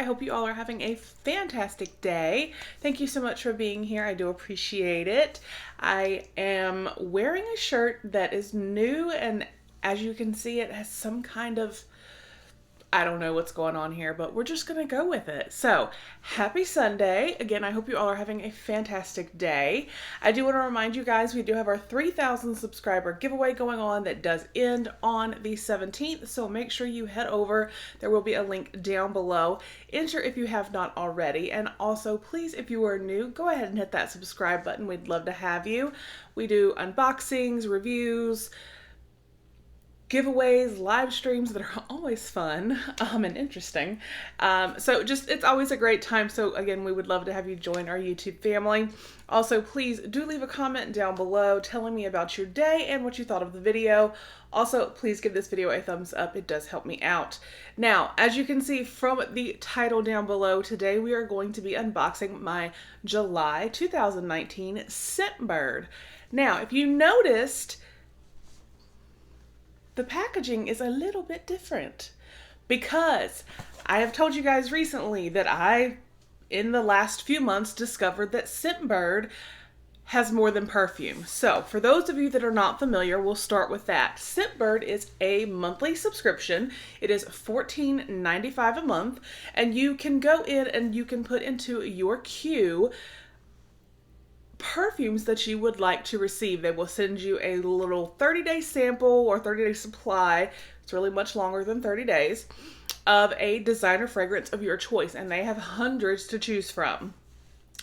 I hope you all are having a fantastic day. Thank you so much for being here. I do appreciate it. I am wearing a shirt that is new, and as you can see, it has some kind of, I don't know what's going on here, but we're just gonna go with it. So, happy Sunday. Again, I hope you all are having a fantastic day. I do want to remind you guys, we do have our 3,000 subscriber giveaway going on that does end on the 17th, so make sure you head over. There will be a link down below. Enter if you have not already, and also, please, if you are new, go ahead and hit that subscribe button. We'd love to have you. We do unboxings, reviews, giveaways, live streams that are always fun and interesting. So just, it's always a great time. So again, we would love to have you join our YouTube family. Also, please do leave a comment down below telling me about your day and what you thought of the video. Also, please give this video a thumbs up. It does help me out. Now, as you can see from the title down below, today we are going to be unboxing my July 2019 Scentbird. Now, if you noticed, the packaging is a little bit different because I have told you guys recently that I, in the last few months, discovered that Scentbird has more than perfume. So for those of you that are not familiar, we'll start with that. Scentbird is a monthly subscription. It is $14.95 a month, and you can go in and you can put into your queue perfumes that you would like to receive. They will send you a little 30-day sample or 30-day supply. It's really much longer than 30 days of a designer fragrance of your choice, and they have hundreds to choose from.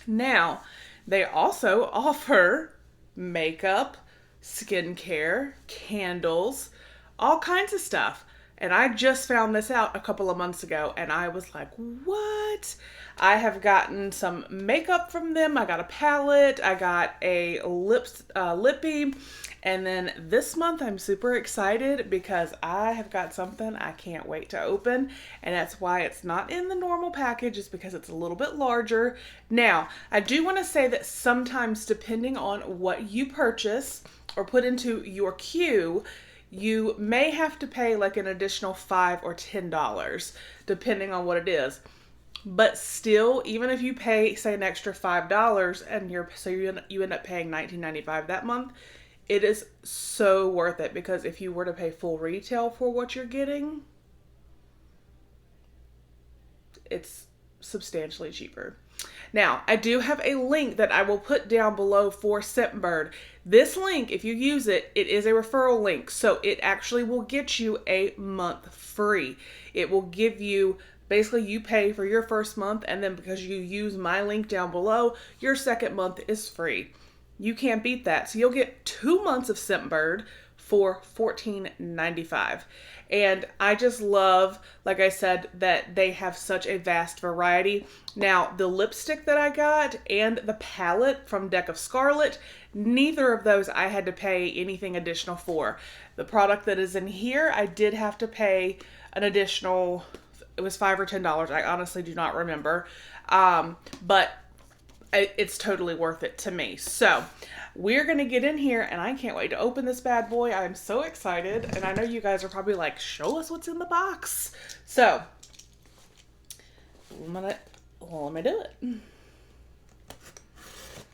Now, they also offer makeup, skincare, candles, all kinds of stuff. And I just found this out a couple of months ago, and I was like, what? I have gotten some makeup from them. I got a palette. I got a lippy. And then this month, I'm super excited because I have got something I can't wait to open. And that's why it's not in the normal package, is because it's a little bit larger. Now, I do want to say that sometimes, depending on what you purchase or put into your queue, you may have to pay like an additional $5 or $10, depending on what it is. But still, even if you pay, say, an extra $5 and you end up paying $19.95 that month, it is so worth it, because if you were to pay full retail for what you're getting, it's substantially cheaper. Now, I do have a link that I will put down below for Scentbird. This link, if you use it, it is a referral link, so it actually will get you a month free. It will give you, basically you pay for your first month, and then because you use my link down below, your second month is free. You can't beat that. So you'll get 2 months of Scentbird for $14.95. And I just love, like I said, that they have such a vast variety. Now, the lipstick that I got and the palette from Deck of Scarlet, neither of those I had to pay anything additional for. The product that is in here, I did have to pay an additional, it was $5 or $10. I honestly do not remember. But it's totally worth it to me. So we're going to get in here, and I can't wait to open this bad boy. I'm so excited, and I know you guys are probably like, show us what's in the box. So let me do it.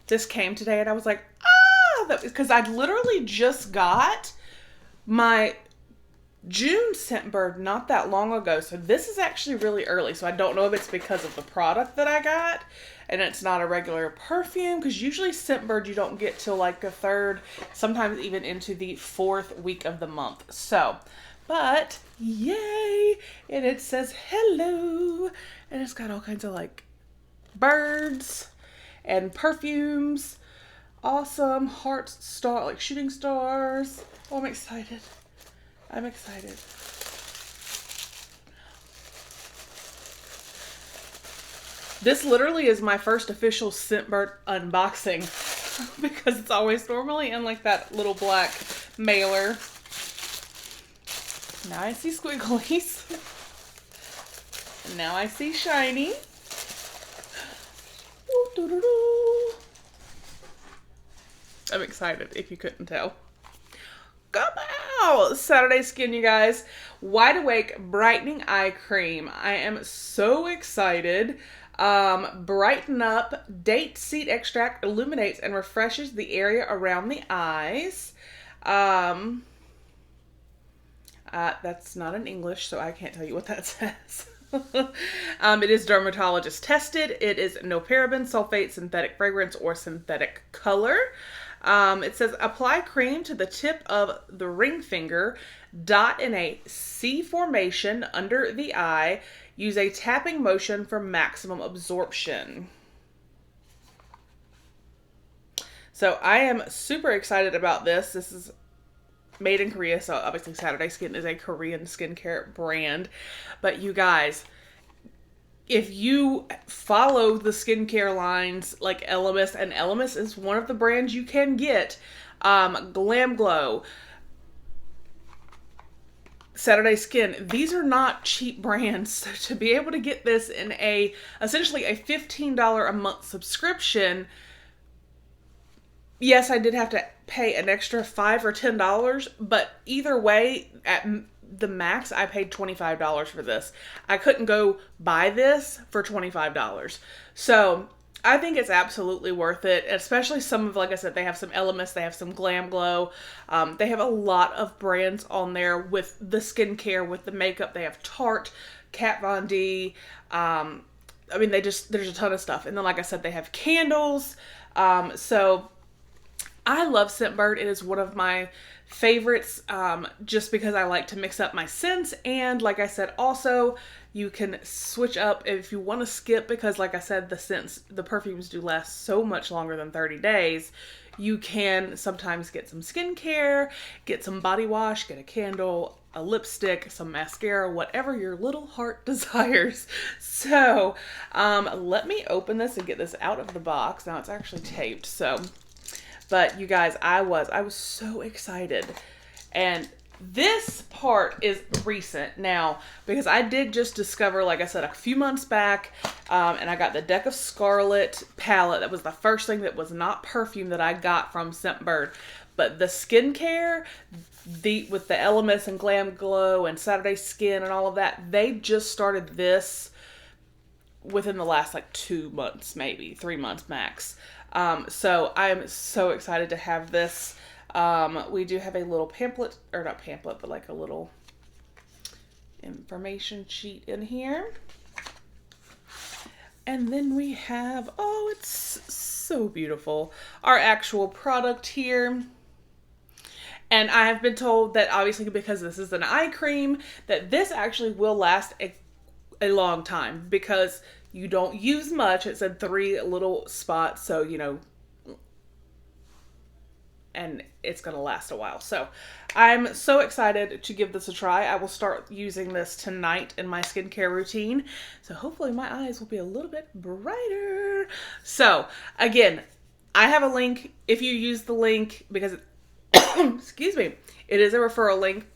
This came today, and I was like, because I literally just got my June Scentbird not that long ago. So this is actually really early. So I don't know if it's because of the product that I got and it's not a regular perfume, because usually Scentbird you don't get till like the 3rd, sometimes even into the 4th week of the month. So, but yay! And it says hello, and it's got all kinds of like birds and perfumes. Awesome. Hearts, star, like shooting stars. Oh, I'm excited. I'm excited. This literally is my first official Scentbird unboxing because it's always normally in like that little black mailer. Now I see squigglies. And now I see shiny. I'm excited if you couldn't tell. Come Wow, Saturday Skin, you guys. Wide Awake Brightening Eye Cream. I am so excited. Brighten Up Date Seed Extract illuminates and refreshes the area around the eyes. That's not in English, so I can't tell you what that says. It is dermatologist tested. It is no paraben, sulfate, synthetic fragrance, or synthetic color. It says apply cream to the tip of the ring finger, dot in a C formation under the eye. Use a tapping motion for maximum absorption. So I am super excited about this. This is made in Korea, so obviously Saturday Skin is a Korean skincare brand. But you guys, if you follow the skincare lines like Elemis, and Elemis is one of the brands you can get, Glam Glow, Saturday Skin, these are not cheap brands. So to be able to get this in essentially a $15 a month subscription, yes, I did have to pay an extra $5 or $10, but either way, at the max, I paid $25 for this. I couldn't go buy this for $25. So I think it's absolutely worth it, especially some of, like I said, they have some Elemis, they have some Glam Glow. They have a lot of brands on there with the skincare, with the makeup. They have Tarte, Kat Von D. I mean, there's a ton of stuff. And then, like I said, they have candles. So I love Scentbird. It is one of my favorites, just because I like to mix up my scents. And like I said, also you can switch up if you want to skip, because like I said, the perfumes do last so much longer than 30 days. You can sometimes get some skincare, get some body wash, get a candle, a lipstick, some mascara, whatever your little heart desires. So let me open this and get this out of the box. Now it's actually taped, so. But you guys, I was so excited. And this part is recent now, because I did just discover, like I said, a few months back, and I got the Deck of Scarlet palette. That was the first thing that was not perfume that I got from Scentbird. But the skincare, with the Elemis and Glam Glow and Saturday Skin and all of that, they just started this within the last like 2 months, maybe 3 months max. So I'm so excited to have this. We do have a little pamphlet, or not pamphlet, but like a little information sheet in here. And then we have, oh, it's so beautiful, our actual product here. And I have been told that obviously, because this is an eye cream, that this actually will last a long time, because you don't use much. It said 3 little spots, so, you know, and it's going to last a while. So I'm so excited to give this a try. I will start using this tonight in my skincare routine. So hopefully my eyes will be a little bit brighter. So again, I have a link. If you use the link, because, excuse me, it is a referral link.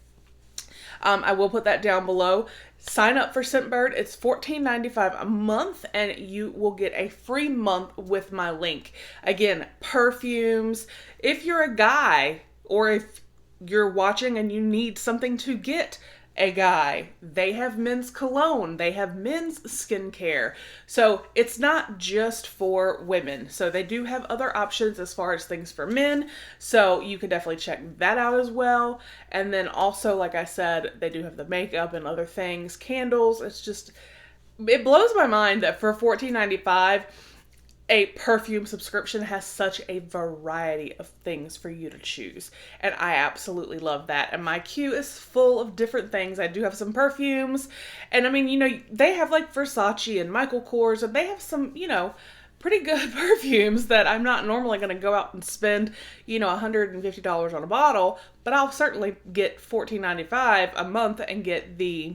I will put that down below. Sign up for Scentbird. It's $14.95 a month, and you will get a free month with my link. Again, perfumes. If you're a guy, or if you're watching and you need something to get a guy, they have men's cologne. They have men's skincare. So it's not just for women. So they do have other options as far as things for men. So you can definitely check that out as well. And then also, like I said, they do have the makeup and other things, candles. It's just, it blows my mind that for $14.95, a perfume subscription has such a variety of things for you to choose. And I absolutely love that. And my queue is full of different things. I do have some perfumes. And I mean, you know, they have like Versace and Michael Kors, and they have some, you know, pretty good perfumes that I'm not normally going to go out and spend, you know, $150 on a bottle. But I'll certainly get $14.95 a month and get the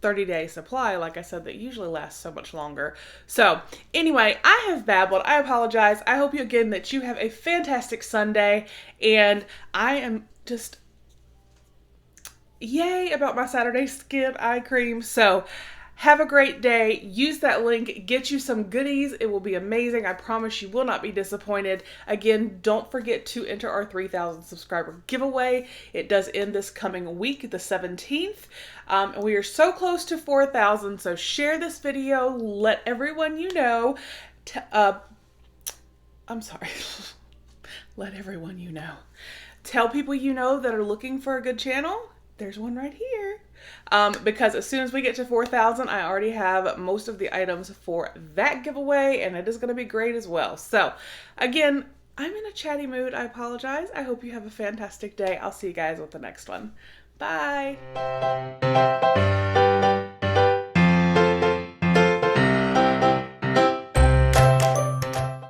30-day supply, like I said, that usually lasts so much longer. So anyway, I have babbled. I apologize. I hope you again that you have a fantastic Sunday, and I am just yay about my Saturday Skin eye cream. So Have a great day. Use that link. Get you some goodies. It will be amazing. I promise you will not be disappointed. Again, don't forget to enter our 3,000 subscriber giveaway. It does end this coming week, the 17th. We are so close to 4,000, so share this video. Let everyone you know. I'm sorry. Let everyone you know. Tell people you know that are looking for a good channel. There's one right here. Because as soon as we get to 4,000, I already have most of the items for that giveaway, and it is going to be great as well. So again, I'm in a chatty mood. I apologize. I hope you have a fantastic day. I'll see you guys with the next one. Bye.